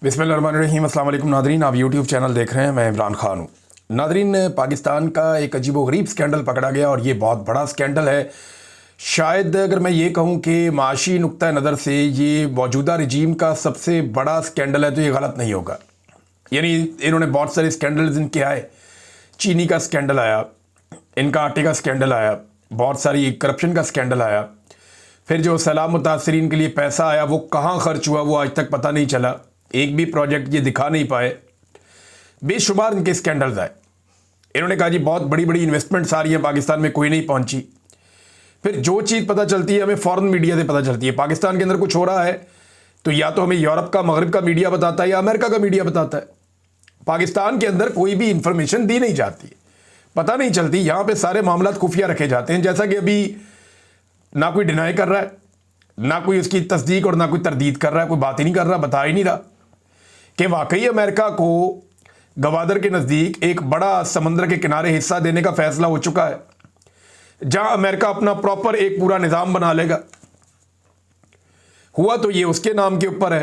बिस्मिल्लाहिर्रहमानिर्रहीम। अस्सलाम वालेकुम नादरीन, आप यूट्यूब चैनल देख रहे हैं। मैं इमरान खान हूँ। नादरीन, पाकिस्तान का एक अजीबोगरीब स्कैंडल पकड़ा गया और ये बहुत बड़ा स्कैंडल है। शायद अगर मैं ये कहूँ कि माशी नुक्ता नज़र से ये मौजूदा रजीम का सबसे बड़ा स्कैंडल है तो ये गलत नहीं होगा। यानी इन्होंने बहुत सारे स्कैंडल्स इनके आए। चीनी का स्कैंडल आया, इनका आटे का स्कैंडल आया, बहुत सारी करप्शन का स्कैंडल आया, फिर जो सैलाब मुतासरीन के लिए पैसा आया वो कहाँ खर्च हुआ वो आज तक पता नहीं चला। एक भी प्रोजेक्ट ये दिखा नहीं पाए। बेशुमार इनके स्कैंडल्स आए। इन्होंने कहा जी बहुत बड़ी बड़ी इन्वेस्टमेंट्स आ रही हैं पाकिस्तान में, कोई नहीं पहुंची। फिर जो चीज़ पता चलती है हमें फ़ॉरेन मीडिया से पता चलती है। पाकिस्तान के अंदर कुछ हो रहा है तो या तो हमें यूरोप का, मगरब का मीडिया बताता है या अमेरिका का मीडिया बताता है। पाकिस्तान के अंदर कोई भी इंफॉर्मेशन दी नहीं जाती, पता नहीं चलती। यहाँ पे सारे मामला खुफिया रखे जाते हैं। जैसा कि अभी ना कोई डिनाई कर रहा है, ना कोई उसकी तस्दीक और ना कोई तरदीद कर रहा है, कोई बात ही नहीं कर रहा, बता ही नहीं रहा कि वाकई अमेरिका को गवादर के नज़दीक एक बड़ा समंदर के किनारे हिस्सा देने का फैसला हो चुका है, जहां अमेरिका अपना प्रॉपर एक पूरा निज़ाम बना लेगा। हुआ तो ये उसके नाम के ऊपर है,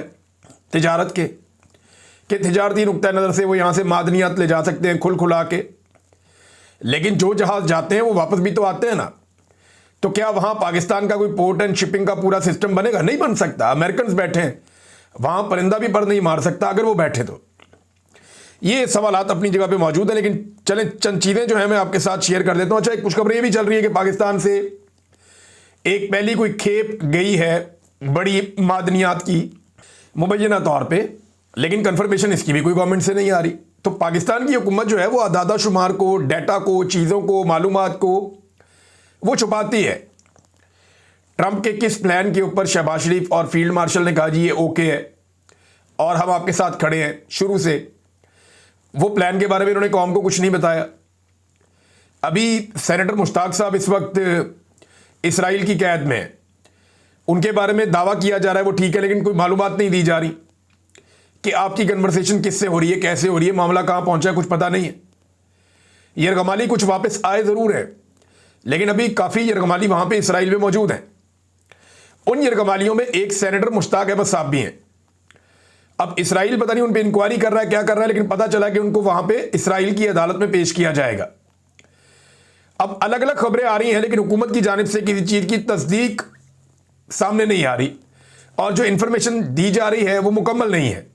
तिजारत के, कि तिजारती नुक्ता नज़र से वो यहां से मादनियात ले जा सकते हैं खुल खुला के। लेकिन जो जहाज जाते हैं वो वापस भी तो आते हैं ना। तो क्या वहां पाकिस्तान का कोई पोर्ट एंड शिपिंग का पूरा सिस्टम बनेगा? नहीं बन सकता। अमेरिकन बैठे हैं वहां, परिंदा भी पर नहीं मार सकता अगर वो बैठे तो। ये सवालात अपनी जगह पे मौजूद है, लेकिन चलें चंद चीज़ें जो है मैं आपके साथ शेयर कर देता हूं। अच्छा, कुछ खबरें भी चल रही है कि पाकिस्तान से एक पहली कोई खेप गई है बड़ी मादनियात की मुबैना तौर पे, लेकिन कंफर्मेशन इसकी भी कोई गवर्नमेंट से नहीं आ रही। तो पाकिस्तान की हुकूमत जो है वो आदादा शुमार को, डाटा को, चीज़ों को, मालूमात को वो छुपाती है। ट्रंप के किस प्लान के ऊपर शहबाज शरीफ और फील्ड मार्शल ने कहा जी ये ओके है और हम आपके साथ खड़े हैं शुरू से, वो प्लान के बारे में उन्होंने कौम को कुछ नहीं बताया। अभी सेनेटर मुश्ताक साहब इस वक्त इसराइल की कैद में हैं, उनके बारे में दावा किया जा रहा है वो ठीक है, लेकिन कोई मालूमात नहीं दी जा रही कि आपकी कन्वर्सेशन किससे हो रही है, कैसे हो रही है, मामला कहाँ पहुंचा है, कुछ पता नहीं है। यरगमाली कुछ वापस आए ज़रूर है, लेकिन अभी काफ़ी यरगमाली वहाँ पे इसराइल में मौजूद हैं। उन यरगमालियों में एक सेनेटर मुश्ताक अहमद साहब भी हैं। अब इसराइल पता नहीं उन पे इंक्वायरी कर रहा है, क्या कर रहा है, लेकिन पता चला कि उनको वहां पे इसराइल की अदालत में पेश किया जाएगा। अब अलग अलग खबरें आ रही हैं, लेकिन हुकूमत की जानिब से किसी चीज़ की तस्दीक सामने नहीं आ रही और जो इंफॉर्मेशन दी जा रही है वो मुकम्मल नहीं है।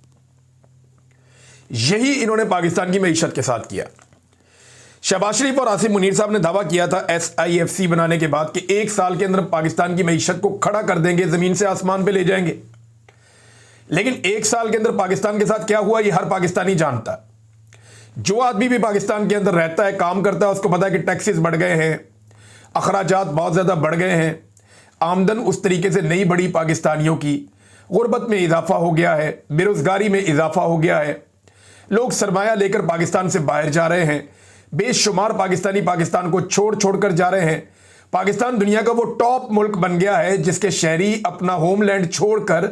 यही इन्होंने पाकिस्तान की मईशत के साथ किया। शहबाज शरीफ और आसिफ मुनीर साहब ने दावा किया था SIFC बनाने के बाद कि एक साल के अंदर पाकिस्तान की मईशत को खड़ा कर देंगे, ज़मीन से आसमान पे ले जाएंगे। लेकिन एक साल के अंदर पाकिस्तान के साथ क्या हुआ ये हर पाकिस्तानी जानता। जो आदमी भी पाकिस्तान के अंदर रहता है, काम करता है, उसको पता है कि टैक्सेस बढ़ गए हैं, अखराजात बहुत ज़्यादा बढ़ गए हैं, आमदन उस तरीके से नहीं बढ़ी पाकिस्तानियों की, गुर्बत में इजाफा हो गया है, बेरोज़गारी में इजाफा हो गया है, लोग सरमाया लेकर पाकिस्तान से बाहर जा रहे हैं, बेशुमार पाकिस्तानी पाकिस्तान को छोड़ छोड़ कर जा रहे हैं। पाकिस्तान दुनिया का वो टॉप मुल्क बन गया है जिसके शहरी अपना होमलैंड छोड़कर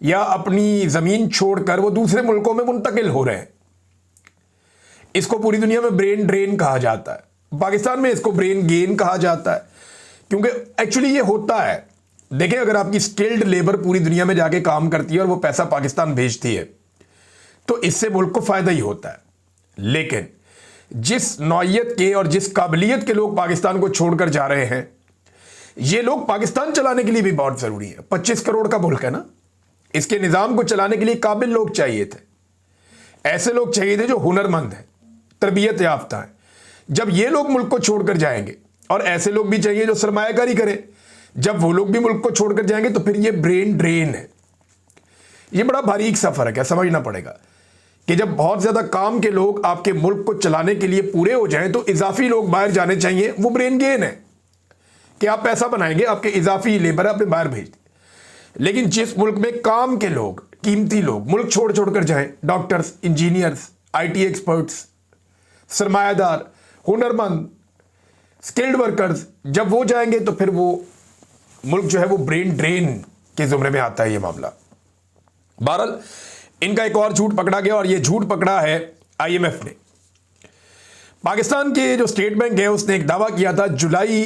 या अपनी ज़मीन छोड़कर वो दूसरे मुल्कों में मुंतकिल हो रहे हैं। इसको पूरी दुनिया में ब्रेन ड्रेन कहा जाता है, पाकिस्तान में इसको ब्रेन गेन कहा जाता है, क्योंकि एक्चुअली ये होता है। देखें, अगर आपकी स्किल्ड लेबर पूरी दुनिया में जाके काम करती है और वो पैसा पाकिस्तान भेजती है तो इससे मुल्क को फ़ायदा ही होता है। लेकिन जिस नौइयत के और जिस काबिलियत के लोग पाकिस्तान को छोड़कर जा रहे हैं, ये लोग पाकिस्तान चलाने के लिए भी बहुत ज़रूरी है। 25 करोड़ का मुल्क है ना, इसके निज़ाम को चलाने के लिए काबिल लोग चाहिए थे, ऐसे लोग चाहिए थे जो हुनरमंद हैं, तरबियत याफ्ता हैं। जब ये लोग मुल्क को छोड़कर जाएंगे, और ऐसे लोग भी चाहिए जो सरमायाकारी करें, जब वो लोग भी मुल्क को छोड़कर जाएंगे तो फिर ये ब्रेन ड्रेन है। ये बड़ा बारीक सफ़र है, क्या समझना पड़ेगा कि जब बहुत ज़्यादा काम के लोग आपके मुल्क को चलाने के लिए पूरे हो जाएं तो इजाफी लोग बाहर जाने चाहिए। वो ब्रेन गेन है कि आप पैसा बनाएंगे, आपके इजाफी लेबर आपने बाहर भेज दी। लेकिन जिस मुल्क में काम के लोग, कीमती लोग मुल्क छोड़ छोड़ कर जाएं, डॉक्टर्स, इंजीनियर्स, IT एक्सपर्ट्स, सरमायादार, हुनरमंद, स्किल्ड वर्कर्स, जब वो जाएंगे तो फिर वो मुल्क जो है वो ब्रेन ड्रेन के ज़ुमरे में आता है ये मामला। बहरहाल इनका एक और झूठ पकड़ा गया और ये झूठ पकड़ा है IMF ने। पाकिस्तान के जो स्टेट बैंक है उसने एक दावा किया था जुलाई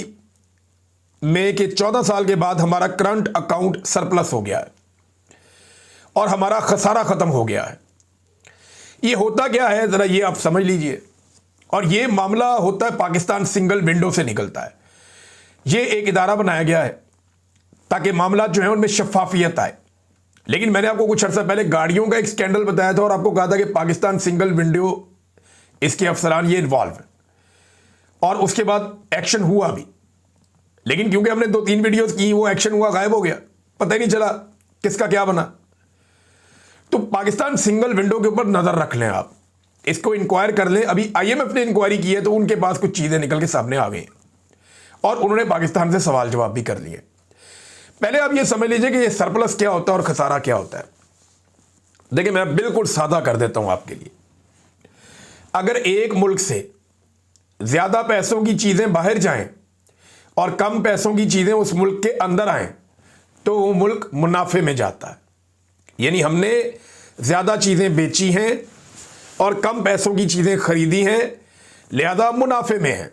में कि 14 साल के बाद हमारा करंट अकाउंट सरप्लस हो गया है और हमारा खसारा खत्म हो गया है। ये होता क्या है जरा ये आप समझ लीजिए। और ये मामला होता है पाकिस्तान सिंगल विंडो से निकलता है। ये एक इदारा बनाया गया है ताकि मामला जो है उनमें शफाफियत आए। लेकिन मैंने आपको कुछ अर्सा पहले गाड़ियों का एक स्कैंडल बताया था और आपको कहा था कि पाकिस्तान सिंगल विंडो इसके अफसरान ये इन्वॉल्व है और उसके बाद एक्शन हुआ भी। लेकिन क्योंकि हमने 2-3 वीडियोस की वो एक्शन हुआ, गायब हो गया, पता ही नहीं चला किसका क्या बना। तो पाकिस्तान सिंगल विंडो के ऊपर नजर रख लें, आप इसको इंक्वायर कर लें। अभी IMF ने इंक्वायरी की है तो उनके पास कुछ चीजें निकल के सामने आ गई और उन्होंने पाकिस्तान से सवाल जवाब भी कर लिए। पहले आप ये समझ लीजिए कि ये सरप्लस क्या होता है और खसारा क्या होता है। देखिए मैं बिल्कुल सादा कर देता हूं आपके लिए। अगर एक मुल्क से ज्यादा पैसों की चीजें बाहर जाएं और कम पैसों की चीजें उस मुल्क के अंदर आएं तो वो मुल्क मुनाफे में जाता है। यानी हमने ज्यादा चीजें बेची हैं और कम पैसों की चीजें खरीदी हैं, लिहाजा मुनाफे में है।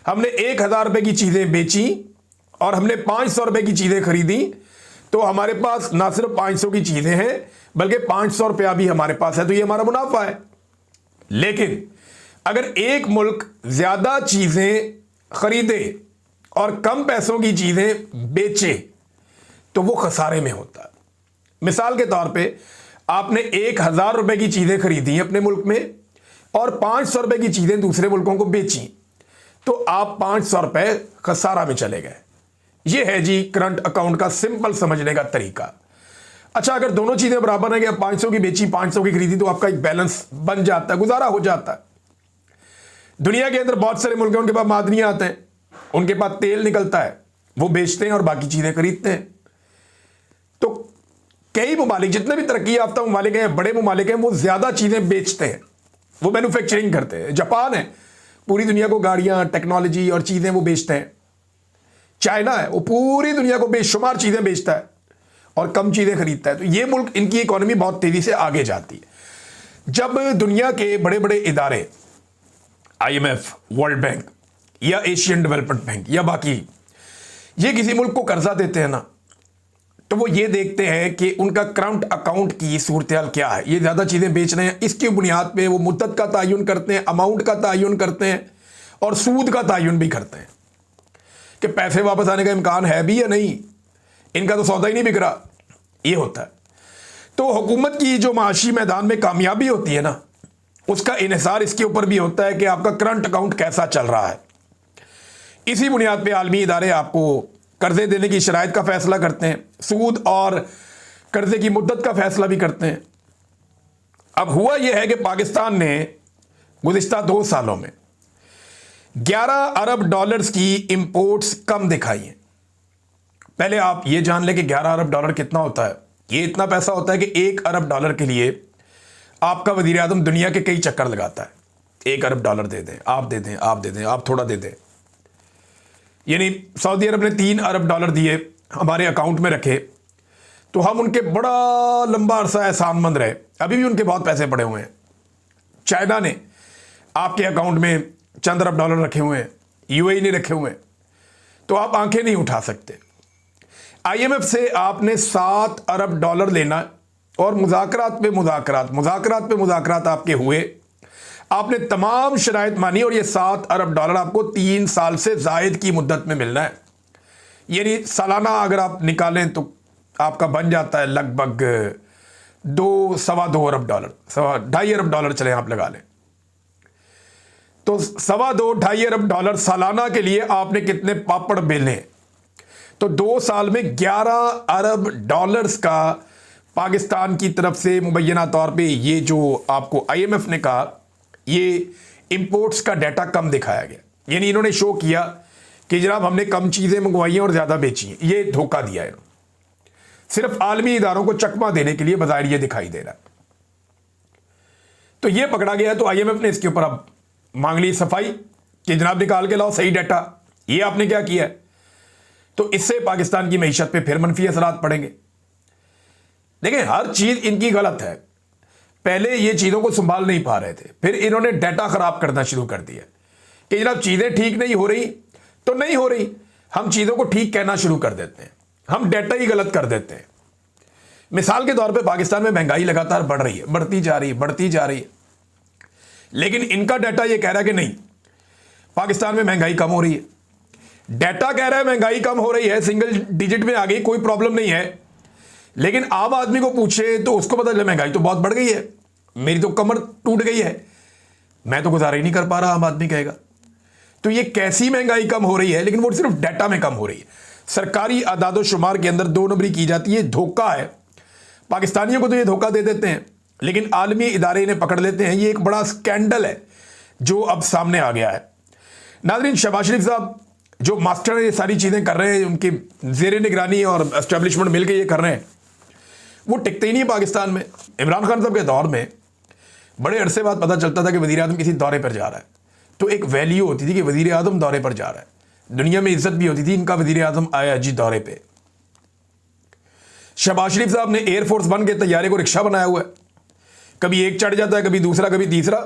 हमने 1000 रुपए की चीजें बेची और हमने 500 रुपए की चीजें खरीदी तो हमारे पास ना सिर्फ 500 की चीजें हैं बल्कि 500 रुपया भी हमारे पास है, तो ये हमारा मुनाफा है। लेकिन अगर एक मुल्क ज्यादा चीजें खरीदे और कम पैसों की चीजें बेचे तो वो खसारे में होता है। मिसाल के तौर पे आपने 1000 रुपए की चीजें खरीदी अपने मुल्क में और 500 रुपए की चीजें दूसरे मुल्कों को बेची तो आप 500 रुपए खसारा में चले गए। ये है जी करंट अकाउंट का सिंपल समझने का तरीका। अच्छा, अगर दोनों चीजें बराबर हैं कि 500 की बेची 500 की खरीदी तो आपका एक बैलेंस बन जाता है, गुजारा हो जाता है। दुनिया के अंदर बहुत सारे मुल्क हैं, उनके पास मादनियां आते हैं, उनके पास तेल निकलता है, वो बेचते हैं और बाकी चीजें खरीदते हैं। तो कई ममालिक, जितने भी तरक्की याफ्ता ममालिक हैं, बड़े ममालिक हैं, वो ज्यादा चीजें बेचते हैं, वो मैन्युफैक्चरिंग करते हैं। जापान है, पूरी दुनिया को गाड़ियां, टेक्नोलॉजी और चीजें वो बेचते हैं। चाइना है, वो पूरी दुनिया को बेशुमार चीजें बेचता है और कम चीजें खरीदता है। तो ये मुल्क, इनकी इकोनॉमी बहुत तेजी से आगे जाती है। जब दुनिया के बड़े बड़े इदारे IMF, वर्ल्ड बैंक या एशियन डेवलपमेंट बैंक या बाकी ये किसी मुल्क को कर्जा देते हैं ना, तो वो ये देखते हैं कि उनका करंट अकाउंट की सूरत-ए-हाल क्या है। ये ज्यादा चीजें बेच रहे हैं, इसकी बुनियाद पे वो मुद्दत का तयन करते हैं, अमाउंट का तयन करते हैं और सूद का तयन भी करते हैं कि पैसे वापस आने का इम्कान है भी या नहीं, इनका तो सौदा ही नहीं बिक रहा। ये होता है। तो हुकूमत की जो माशी मैदान में कामयाबी होती है ना, उसका इन्हिसार इसके ऊपर भी होता है कि आपका करंट अकाउंट कैसा चल रहा है। इसी बुनियाद पे आलमी इदारे आपको कर्जे देने की शराइत का फैसला करते हैं, सूद और कर्जे की मुद्दत का फैसला भी करते हैं। अब हुआ यह है कि पाकिस्तान ने गुज़िश्ता 2 सालों में 11 अरब डॉलर्स की इंपोर्ट्स कम दिखाई हैं। पहले आप ये जान लें कि 11 अरब डॉलर कितना होता है। ये इतना पैसा होता है कि 1 अरब डॉलर के लिए आपका वजीर आज़म दुनिया के कई चक्कर लगाता है। 1 अरब डॉलर दे दें, आप दे दें, आप दे दें, आप थोड़ा दे दें। यानी सऊदी अरब ने 3 अरब डॉलर दिए, हमारे अकाउंट में रखे, तो हम उनके बड़ा लंबा अरसा एहसानमंद रहे। अभी भी उनके बहुत पैसे पड़े हुए हैं। चाइना ने आपके अकाउंट में चंद अरब डॉलर रखे हुए हैं, UAE ने रखे हुए हैं, तो आप आंखें नहीं उठा सकते। IMF से आपने 7 अरब डॉलर लेना और मुज़ाकरात पे मुज़ाकरात आपके हुए, आपने तमाम शराइत मानी और ये 7 अरब डॉलर आपको 3 साल से जायद की मुद्दत में मिलना है। यानी सालाना अगर आप निकालें तो आपका बन जाता है लगभग 2-2.25 अरब डॉलर, 2.5 अरब डॉलर चले आप लगा लें। तो 2.25 अरब डॉलर सालाना के लिए आपने कितने पापड़ बेले? तो 2 साल में 11 अरब डॉलर्स का पाकिस्तान की तरफ से मुबैना तौर पे ये जो आपको IMF ने कहा, ये इंपोर्ट्स का डाटा कम दिखाया गया। यानी इन्होंने शो किया कि जनाब हमने कम चीजें मंगवाई हैं और ज्यादा बेची हैं। ये धोखा दिया है, सिर्फ आलमी इदारों को चकमा देने के लिए बजाय ये दिखाई दे रहा है। तो ये पकड़ा गया है। तो IMF ने इसके ऊपर अब मांग ली सफाई कि जनाब निकाल के लाओ सही डाटा, ये आपने क्या किया है। तो इससे पाकिस्तान की मईशत पे फिर मनफी असरात पड़ेंगे। देखिए, हर चीज इनकी गलत है। पहले ये चीजों को संभाल नहीं पा रहे थे, फिर इन्होंने डाटा खराब करना शुरू कर दिया कि जनाब चीजें ठीक नहीं हो रही तो नहीं हो रही, हम चीजों को ठीक कहना शुरू कर देते हैं, हम डाटा ही गलत कर देते हैं। मिसाल के तौर पे पाकिस्तान में महंगाई लगातार बढ़ रही है, बढ़ती जा रही है। लेकिन इनका डाटा ये कह रहा है कि नहीं, पाकिस्तान में महंगाई कम हो रही है। डाटा कह रहा है महंगाई कम हो रही है, सिंगल डिजिट में आ गई, कोई प्रॉब्लम नहीं है। लेकिन आम आदमी को पूछे तो उसको पता चले महंगाई तो बहुत बढ़ गई है, मेरी तो कमर टूट गई है, मैं तो गुजारा ही नहीं कर पा रहा, आम आदमी कहेगा। तो ये कैसी महंगाई कम हो रही है? लेकिन वो सिर्फ डाटा में कम हो रही है, सरकारी आदादो शुमार के अंदर 2 नंबरी की जाती है। धोखा है, पाकिस्तानियों को तो ये धोखा दे देते हैं, लेकिन आलमी इदारे इन्हें पकड़ लेते हैं। ये एक बड़ा स्कैंडल है जो अब सामने आ गया है। नाज़रीन, शहबाज शरीफ साहब जो मास्टर ये सारी चीज़ें कर रहे हैं, उनकी ज़ेर निगरानी और एस्टेब्लिशमेंट मिलकर ये कर रहे हैं, वो टिकते ही नहीं पाकिस्तान में। इमरान खान साहब के दौर में बड़े अरसे बाद पता चलता था कि वज़ीर आज़म किसी दौरे पर जा रहा है, तो एक वैल्यू होती थी कि वज़ीर आज़म दौरे पर जा रहा है, दुनिया में इज्जत भी होती थी, इनका वज़ीर आज़म आया जी दौरे पे। शहबाज शरीफ साहब ने एयरफोर्स 1 के तैयारे को रिक्शा बनाया हुआ है, कभी एक चढ़ जाता है, कभी दूसरा, कभी तीसरा,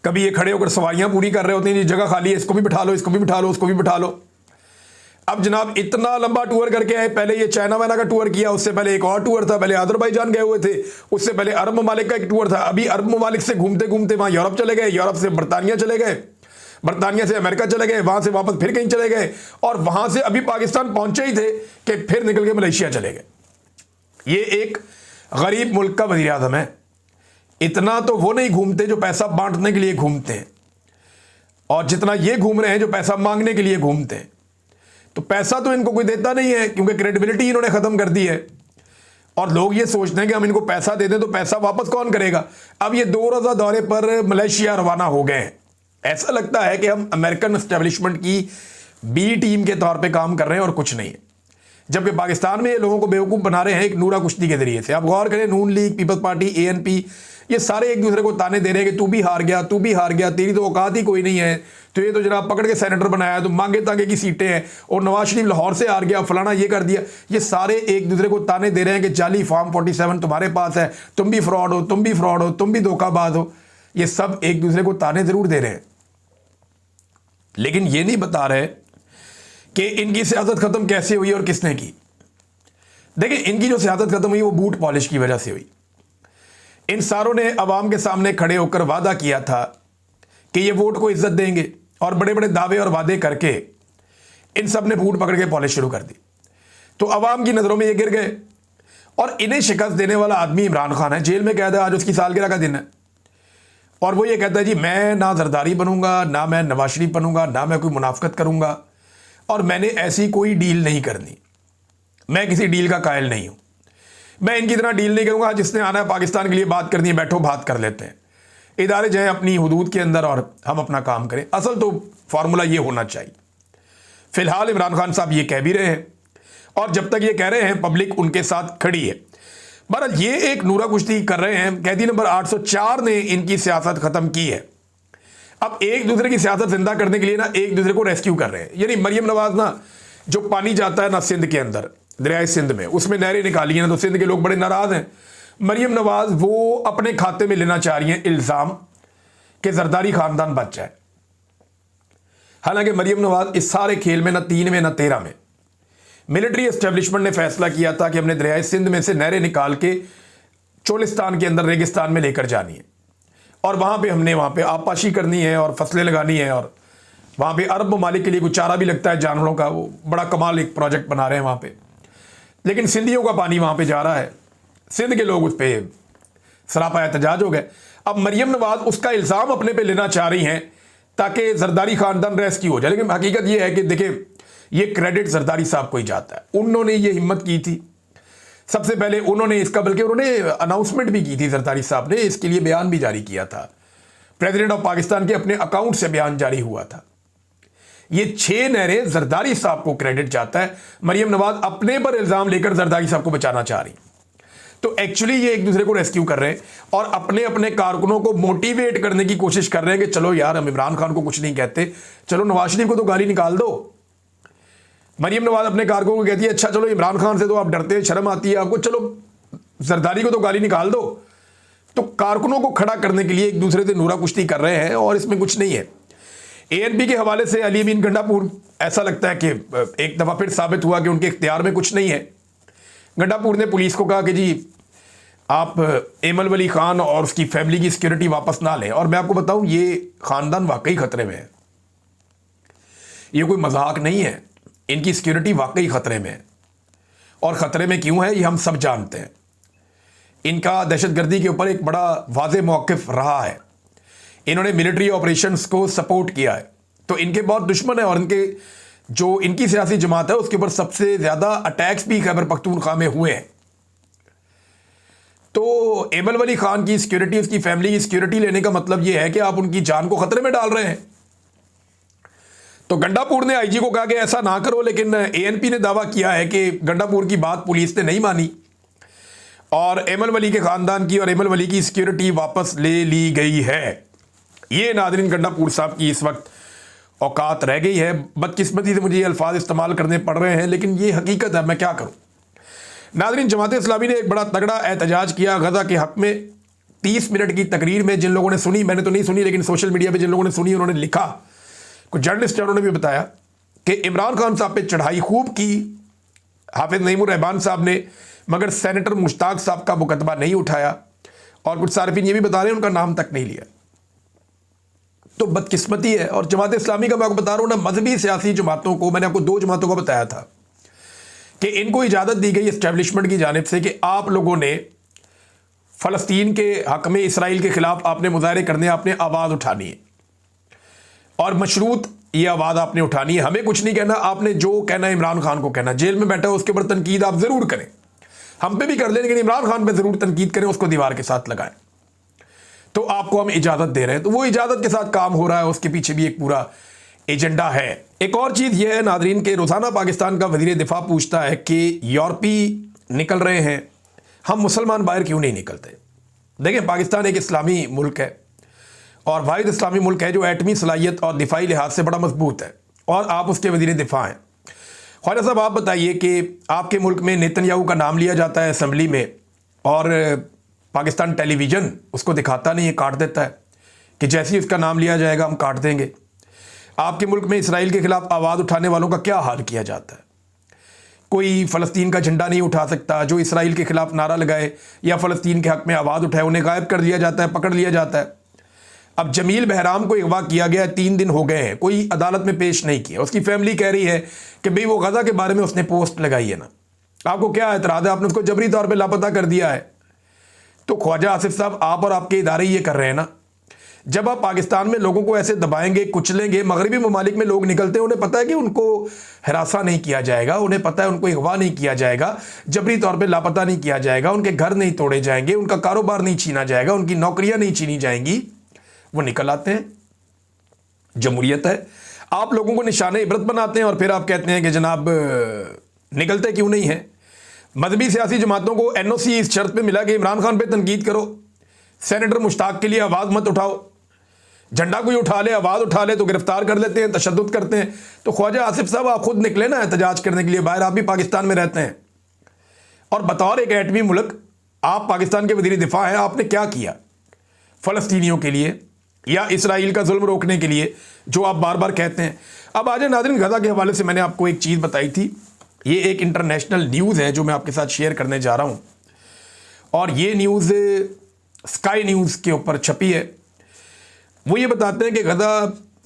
कभी ये खड़े होकर सवारियां पूरी कर रहे होते हैं, जगह खाली है, इसको भी बिठा लो, इसको भी बिठा लो, उसको भी बिठा लो। अब जनाब इतना लंबा टूर करके आए, पहले ये चाइना वाइना का टूर किया, उससे पहले एक और टूर था, पहले अजरबैजान गए हुए थे, उससे पहले अरब ममालिक का एक टूर था, अभी अरब ममालिक से घूमते घूमते वहां यूरोप चले गए, यूरोप से बरतानिया चले गए, बरतानिया से अमेरिका चले गए, वहां से वापस फिर कहीं चले गए, और वहां से अभी पाकिस्तान पहुंचे ही थे कि फिर निकल के मलेशिया चले गए। ये एक गरीब मुल्क का वज़ीर आज़म है। इतना तो वो नहीं घूमते जो पैसा बांटने के लिए घूमते हैं, और जितना ये घूम रहे हैं जो पैसा मांगने के लिए घूमते हैं। तो पैसा तो इनको कोई देता नहीं है, क्योंकि क्रेडिबिलिटी इन्होंने ख़त्म कर दी है, और लोग ये सोचते हैं कि हम इनको पैसा दे दें तो पैसा वापस कौन करेगा। अब ये 2 रोज़ा दौरे पर मलेशिया रवाना हो गए हैं। ऐसा लगता है कि हम अमेरिकन एस्टेब्लिशमेंट की बी टीम के तौर पे काम कर रहे हैं और कुछ नहीं है, जबकि पाकिस्तान में ये लोगों को बेवकूफ़ बना रहे हैं एक नूरा कुश्ती के जरिए से। आप गौर करें, नून लीग, पीपल्स पार्टी, ANP, ये सारे एक दूसरे को ताने दे रहे हैं कि तू भी हार गया, तू भी हार गया, तेरी तो औकात ही कोई नहीं है, तो ये तो जनाब पकड़ के सेनेटर बनाया, तो मांगे तांगे की सीटें हैं, और नवाज शरीफ लाहौर से हार गया, फलाना ये कर दिया। ये सारे एक दूसरे को ताने दे रहे हैं कि जाली फॉर्म 47 तुम्हारे पास है, तुम भी फ्रॉड हो, तुम भी फ्रॉड हो, तुम भी धोखाबाज हो। ये सब एक दूसरे को ताने जरूर दे रहे हैं, लेकिन ये नहीं बता रहे कि इनकी सियासत खत्म कैसे हुई और किसने की। देखिए, इनकी जो सियासत खत्म हुई वो बूट पॉलिश की वजह से हुई। इन सारों ने अवाम के सामने खड़े होकर वादा किया था कि ये वोट को इज्जत देंगे, और बड़े बड़े दावे और वादे करके इन सब ने बूट पकड़ के पॉलिश शुरू कर दी। तो अवाम की नज़रों में ये गिर गए, और इन्हें शिकस्त देने वाला आदमी इमरान खान है, जेल में कैद है, आज उसकी सालगिरह का दिन है, और वो ये कहता है जी मैं ना जरदारी बनूंगा, ना मैं नवाज शरीफ बनूंगा, ना मैं कोई मुनाफकत करूंगा, और मैंने ऐसी कोई डील नहीं करनी, मैं किसी डील का कायल नहीं हूं, मैं इनकी तरह डील नहीं करूंगा, जिसने आना है पाकिस्तान के लिए बात करनी है, बैठो बात कर लेते हैं, इदारे जाएं अपनी हुदूद के अंदर और हम अपना काम करें। असल तो फार्मूला ये होना चाहिए। फिलहाल इमरान खान साहब ये कह भी रहे हैं, और जब तक ये कह रहे हैं पब्लिक उनके साथ खड़ी है। बहरहाल ये एक नूरा कुश्ती कर रहे हैं। कैदी नंबर 804 ने इनकी सियासत खत्म की है। अब एक दूसरे की सियासत जिंदा करने के लिए ना एक दूसरे को रेस्क्यू कर रहे हैं। यानी मरियम नवाज ना, जो पानी जाता है ना सिंध के अंदर, दरियाए सिंध में, उसमें नहरें निकाली हैं ना, तो सिंध के लोग बड़े नाराज हैं। मरियम नवाज वो अपने खाते में लेना चाह रही हैं इल्जाम कि जरदारी खानदान बच जाए। हालांकि मरियम नवाज इस सारे खेल में ना 3 में ना 13 में मिलिट्री एस्टेब्लिशमेंट ने फैसला किया था कि हमने दरियाए सिंध में से नहरें निकाल के चोलिस्तान के अंदर रेगिस्तान में लेकर जानी है, और वहां पे हमने वहां पे आबपाशी करनी है और फसलें लगानी है, और वहां पे अरब ममालिक के लिए कुछ चारा भी लगता है जानवरों का। वो बड़ा कमाल एक प्रोजेक्ट बना रहे हैं वहां पे, लेकिन सिंधियों का पानी वहां पे जा रहा है, सिंध के लोग उस पर सरापा एहतजाज हो गए। अब मरियम नवाज उसका इल्ज़ाम अपने पे लेना चाह रही हैं ताकि जरदारी खानदान रेस्क्यू हो जाए। लेकिन हकीकत यह है कि देखिए, ये क्रेडिट जरदारी साहब को ही जाता है। उन्होंने ये हिम्मत की थी सबसे पहले, उन्होंने इसका, बल्कि उन्होंने अनाउंसमेंट भी की थी, जरदारी साहब ने इसके लिए बयान भी जारी किया था, प्रेसिडेंट ऑफ पाकिस्तान के अपने अकाउंट से बयान जारी हुआ था। ये 6 नहरें जरदारी साहब को क्रेडिट जाता है। मरियम नवाज अपने पर इल्जाम लेकर जरदारी साहब को बचाना चाह रही। तो एक्चुअली ये एक दूसरे को रेस्क्यू कर रहे हैं और अपने अपने कारकुनों को मोटिवेट करने की कोशिश कर रहे हैं कि चलो यार, हम इमरान खान को कुछ नहीं कहते, चलो नवाज शरीफ को तो गाली निकाल दो। मरियम नवाज अपने कारकुनों को कहती है, अच्छा चलो इमरान खान से तो आप डरते हैं, शर्म आती है आपको, चलो जरदारी को तो गाली निकाल दो। तो कारकुनों को खड़ा करने के लिए एक दूसरे से नूरा कुश्ती कर रहे हैं, और इसमें कुछ नहीं है। ANP के हवाले से अली अमीन गंडापुर, ऐसा लगता है कि एक दफ़ा फिर साबित हुआ कि उनके इख्तियार में कुछ नहीं है। गंडापुर ने पुलिस को कहा कि जी आप एमल वली खान और उसकी फैमिली की सिक्योरिटी वापस ना लें। और मैं आपको बताऊं, ये खानदान वाकई खतरे में है, ये कोई मजाक नहीं है, इनकी सिक्योरिटी वाकई खतरे में है। और खतरे में क्यों है ये हम सब जानते हैं। इनका दहशतगर्दी के ऊपर एक बड़ा वाज़ेह मौक़िफ़ रहा है, इन्होंने मिलिट्री ऑपरेशंस को सपोर्ट किया है, तो इनके बहुत दुश्मन है। और इनके जो इनकी सियासी जमात है उसके ऊपर सबसे ज़्यादा अटैक्स भी खैबर पख्तूनख्वा में हुए हैं। तो एमल वली खान की सिक्योरिटी, उसकी फैमिली की सिक्योरिटी लेने का मतलब यह है कि आप उनकी जान को खतरे में डाल रहे हैं। तो गंडापुर ने आईजी को कहा कि ऐसा ना करो, लेकिन एएनपी ने दावा किया है कि गंडापुर की बात पुलिस ने नहीं मानी और एमल वली के खानदान की और एमल वली की सिक्योरिटी वापस ले ली गई है। ये नाज़रीन गंडापुर साहब की इस वक्त औकात रह गई है। बदकिस्मती से मुझे ये अल्फाज इस्तेमाल करने पड़ रहे हैं, लेकिन ये हकीकत है, मैं क्या करूं। नाज़रीन, जमात इस्लामी ने एक बड़ा तगड़ा एहतजाज किया गज़ा के हक़ में। 30 मिनट की तकरीर में जिन लोगों ने सुनी, मैंने तो नहीं सुनी, लेकिन सोशल मीडिया पे जिन लोगों ने सुनी उन्होंने लिखा, कुछ जर्नलिस्ट उन्होंने भी बताया कि इमरान खान साहब पे चढ़ाई खूब की हाफिज नईमुर रहमान साहब ने, मगर सेनेटर मुश्ताक साहब का मुकदमा नहीं उठाया। और कुछ सार्फिन ये भी बता रहे हैं उनका नाम तक नहीं लिया। तो बदकिस्मती है। और जमात इस्लामी का मैं आपको बता रहा हूँ ना, मजहबी सियासी जमातों को, मैंने आपको 2 जमातों को बताया था कि इनको इजाज़त दी गई इस्टेब्लिशमेंट की जानिब से कि आप लोगों ने फ़लस्तीन के हक़ में इसराइल के ख़िलाफ़ आपने मुज़ाहरे करने, आपने आवाज़ उठानी है और मशरूत ये आवाज़ आपने उठानी है। हमें कुछ नहीं कहना, आपने जो कहना है इमरान खान को कहना। जेल में बैठा है उसके ऊपर तनकीद आप ज़रूर करें, हम पे भी कर लें, लेकिन इमरान खान पे ज़रूर तनकीद करें, उसको दीवार के साथ लगाएं। तो आपको हम इजाज़त दे रहे हैं, तो वो इजाज़त के साथ काम हो रहा है, उसके पीछे भी एक पूरा एजेंडा है। एक और चीज़ यह है नादरीन के रोज़ाना पाकिस्तान का वज़ीर दिफा पूछता है कि यूरोपी निकल रहे हैं, हम मुसलमान बाहर क्यों नहीं निकलते। देखें, पाकिस्तान एक इस्लामी मुल्क है और वाहिद इस्लामी मुल्क है जो एटमी सलाहियत और दिफाई लिहाज से बड़ा मजबूत है, और आप उसके वज़ीर दिफा हैं। ख्वाजा साहब, आप बताइए कि आपके मुल्क में नेतन्याहू का नाम लिया जाता है असम्बली में और पाकिस्तान टेलीविज़न उसको दिखाता नहीं है, काट देता है कि जैसे ही उसका नाम लिया जाएगा हम काट देंगे। आपके मुल्क में इसराइल के ख़िलाफ़ आवाज़ उठाने वालों का क्या हाल किया जाता है। कोई फ़लस्तीन का झंडा नहीं उठा सकता, जो इसराइल के ख़िलाफ़ नारा लगाए या फ़लस्तीन के हक़ में आवाज़ उठाए उन्हें गायब कर दिया जाता है, पकड़ लिया जाता है। अब जमील बहराम को अगवा किया गया, 3 दिन हो गए हैं, कोई अदालत में पेश नहीं किया। उसकी फैमिली कह रही है कि भाई वो गज़ा के बारे में उसने पोस्ट लगाई है ना, आपको क्या एतराज़ है, आपने उसको जबरी तौर पर लापता कर दिया है। तो ख्वाजा आसिफ साहब, आप और आपके इदारे ये कर रहे हैं ना। जब आप पाकिस्तान में लोगों को ऐसे दबाएंगे, कुचलेंगे, मगरबी ममालिक में लोग निकलते हैं, उन्हें पता है कि उनको हिरासा नहीं किया जाएगा, उन्हें पता है उनको अगवा नहीं किया जाएगा, जबरी तौर पे लापता नहीं किया जाएगा, उनके घर नहीं तोड़े जाएंगे, उनका कारोबार नहीं छीना जाएगा, उनकी नौकरियां नहीं छीनी जाएंगी, वो निकल आते हैं। जमहूरियत है, आप लोगों को निशाने इबरत बनाते हैं और फिर आप कहते हैं कि जनाब निकलते क्यों नहीं है। मजहबी सियासी जमातों को एनओसी इस शर्त पे मिला कि इमरान खान पे तनकीद करो, सेनेटर मुश्ताक के लिए आवाज़ मत उठाओ। झंडा कोई उठा ले, आवाज़ उठा ले तो गिरफ्तार कर लेते हैं, तशद्दुद करते हैं। तो ख्वाजा आसिफ साहब, आप खुद निकले ना एहतजाज करने के लिए बाहर, आप भी पाकिस्तान में रहते हैं और बतौर एक एटमी मुल्क आप पाकिस्तान के वज़ीर दिफा हैं, आपने क्या किया फ़लस्तीनियों के लिए या इसराइल का जुल्म रोकने के लिए जो आप बार बार कहते हैं। अब आज नाज़रीन, गज़ा के हवाले से मैंने आपको एक चीज़ बताई थी, ये एक इंटरनेशनल न्यूज़ है जो मैं आपके साथ शेयर करने जा रहा हूँ, और ये न्यूज़ स्काई न्यूज़ के ऊपर छपी है। वो ये बताते हैं कि गज़ा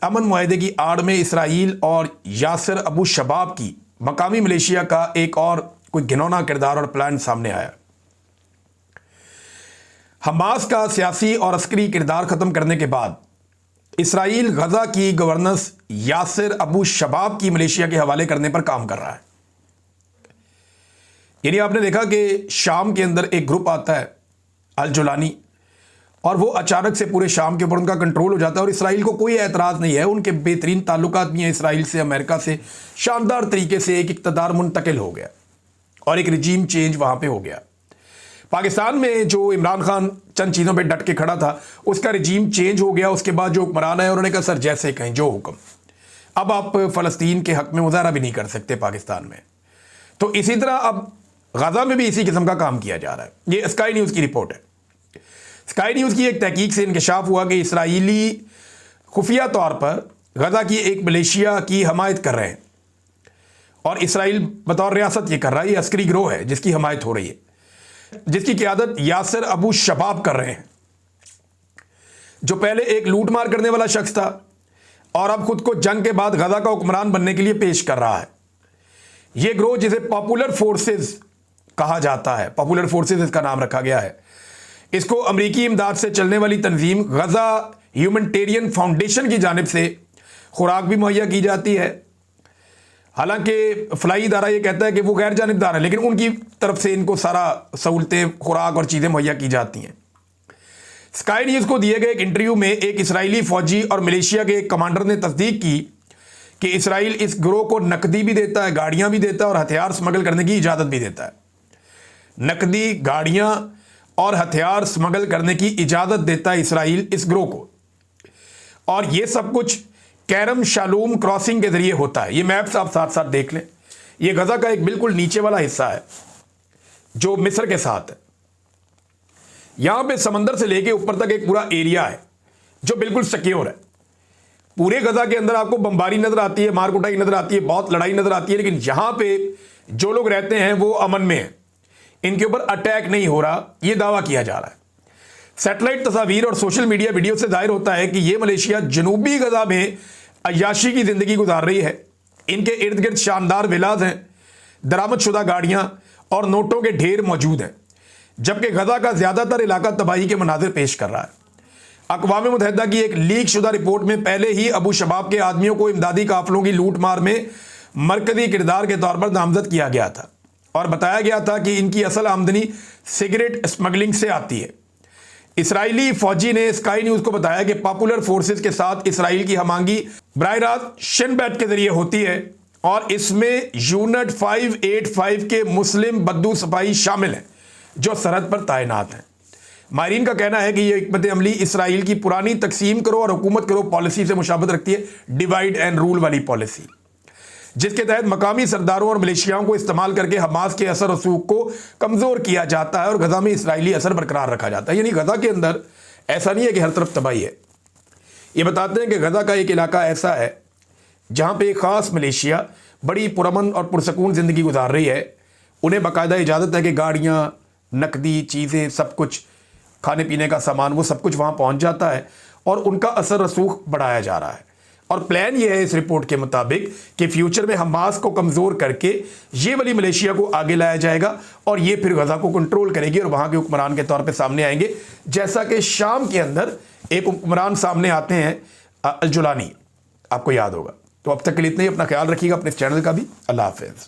अमन मुआहदे की आड़ में इसराइल और यासिर अबू शबाब की मकामी मलेशिया का एक और कोई घिनौना किरदार और प्लान सामने आया। हमास का सियासी और अस्करी किरदार ख़त्म करने के बाद इसराइल गज़ा की गवर्नेंस यासिर अबू शबाब की मलेशिया के हवाले करने पर काम कर रहा है। यानी आपने देखा कि शाम के अंदर एक ग्रुप आता है अल जुलानी, और वो अचानक से पूरे शाम के ऊपर उनका कंट्रोल हो जाता है और इसराइल को कोई एतराज़ नहीं है। उनके बेहतरीन ताल्लुकात भी हैं इसराइल से, अमेरिका से, शानदार तरीके से एक इक़्तिदार मुंतकिल हो गया और एक रिजीम चेंज वहाँ पे हो गया। पाकिस्तान में जो इमरान खान चंद चीज़ों पे डट के खड़ा था, उसका रिजीम चेंज हो गया। उसके बाद जो हुक्मरान है उन्होंने कहा सर जैसे कहें जो हुक्म, अब आप फ़लस्तीन के हक़ में मुज़ाहरा भी नहीं कर सकते पाकिस्तान में। तो इसी तरह अब गज़ा में भी इसी किस्म का काम किया जा रहा है। ये स्काई न्यूज़ की रिपोर्ट है। स्काई न्यूज़ की एक तहकीक से इंकशाफ हुआ कि इसराइली खुफिया तौर पर गज़ा की एक मलेशिया की हमायत कर रहे हैं और इसराइल बतौर रियासत ये कर रहा है, ये अस्करी गिरोह है जिसकी हमायत हो रही है। जिसकी क़यादत यासिर अबू शबाब कर रहे हैं, जो पहले एक लूटमार करने वाला शख्स था और अब खुद को जंग के बाद गजा का हुक्मरान बनने के लिए पेश कर रहा है। यह ग्रोह जिसे पॉपुलर फोर्सेस कहा जाता है, पॉपुलर फोर्सेस इसका नाम रखा गया है, इसको अमेरिकी इमदाद से चलने वाली तंजीम गजा ह्यूमैनिटेरियन फाउंडेशन की जानिब से खुराक भी मुहैया की जाती है। हालांकि फलाई इदारा ये कहता है कि वो गैर जानिबदार है, लेकिन उनकी तरफ से इनको सारा सहूलतें, खुराक और चीज़ें मुहैया की जाती हैं। स्काई न्यूज़ को दिए गए एक इंटरव्यू में एक इसराइली फौजी और मलेशिया के एक कमांडर ने तस्दीक की कि इसराइल इस गिरोह को नकदी भी देता है, गाड़ियां भी देता है और हथियार स्मगल करने की इजाज़त भी देता है। नकदी, गाड़ियां और हथियार स्मगल करने की इजाज़त देता है इसराइल इस गिरोह को, और यह सब कुछ कैरम शालूम क्रॉसिंग के जरिए होता है। ये मैप्स आप साथ साथ देख लें। यह गजा का एक बिल्कुल नीचे वाला हिस्सा है जो मिस्र के साथ है। यहां पे समंदर से लेके ऊपर तक एक पूरा एरिया है जो बिल्कुल सिक्योर है। पूरे गजा के अंदर आपको बमबारी नजर आती है, मार कुटाई नजर आती है, बहुत लड़ाई नजर आती है, लेकिन यहां पे जो लोग रहते हैं वो अमन में हैं, इनके ऊपर अटैक नहीं हो रहा, यह दावा किया जा रहा है। सैटेलाइट तस्वीर और सोशल मीडिया वीडियो से जाहिर होता है कि यह मलेशिया जनूबी गजा में अय्याशी की जिंदगी गुजार रही है। इनके इर्द गिर्द शानदार विलाज हैं, दरामदशुदा गाड़ियां और नोटों के ढेर मौजूद हैं, जबकि गजा का ज्यादातर इलाका तबाही के मनाजिर पेश कर रहा है। अक़वाम मुत्तहिदा की एक लीक शुदा रिपोर्ट में पहले ही अबू शबाब के आदमियों को इमदादी काफिलों की लूट मार में मरकजी किरदार के तौर पर नामजद किया गया था और बताया गया था कि इनकी असल आमदनी सिगरेट स्मगलिंग से आती है। इसराइली फौजी ने स्काई न्यूज को बताया कि पॉपुलर फोर्सेस के साथ इसराइल की हमांगी बराह रास्त शिन बैट के जरिए होती है और इसमें यूनिट 585 के मुस्लिम बद्दू सिपाही शामिल हैं जो सरहद पर तैनात हैं। माहिरीन का कहना है कि यह हिकमत अमली इसराइल की पुरानी तकसीम करो और हुकूमत करो पॉलिसी से मुशाबहत रखती है, डिवाइड एंड रूल वाली पॉलिसी, जिसके तहत मकामी सरदारों और मलेशियाओं को इस्तेमाल करके हमास के असर रसूख को कमज़ोर किया जाता है और गजा में इसराइली असर बरकरार रखा जाता है। यानी गजा के अंदर ऐसा नहीं है कि हर तरफ तबाही है। ये बताते हैं कि गजा का एक इलाका ऐसा है जहाँ पे एक ख़ास मलेशिया बड़ी पुरअमन और पुरसकून ज़िंदगी गुजार रही है। उन्हें बाकायदा इजाज़त है कि गाड़ियाँ, नकदी, चीज़ें, सब कुछ, खाने पीने का सामान, वो सब कुछ वहाँ पहुँच जाता है और उनका असर रसूख बढ़ाया जा रहा है। और प्लान ये है इस रिपोर्ट के मुताबिक कि फ्यूचर में हमास को कमज़ोर करके ये वाली मलेशिया को आगे लाया जाएगा और ये फिर गजा को कंट्रोल करेगी और वहाँ के हुक्मरान के तौर पे सामने आएंगे, जैसा कि शाम के अंदर एक हुक्मरान सामने आते हैं, अल जुलानी, आपको याद होगा। तो अब तक के लिए इतना ही। अपना ख्याल रखिएगा, अपने चैनल का भी। अल्लाह हाफ़िज़।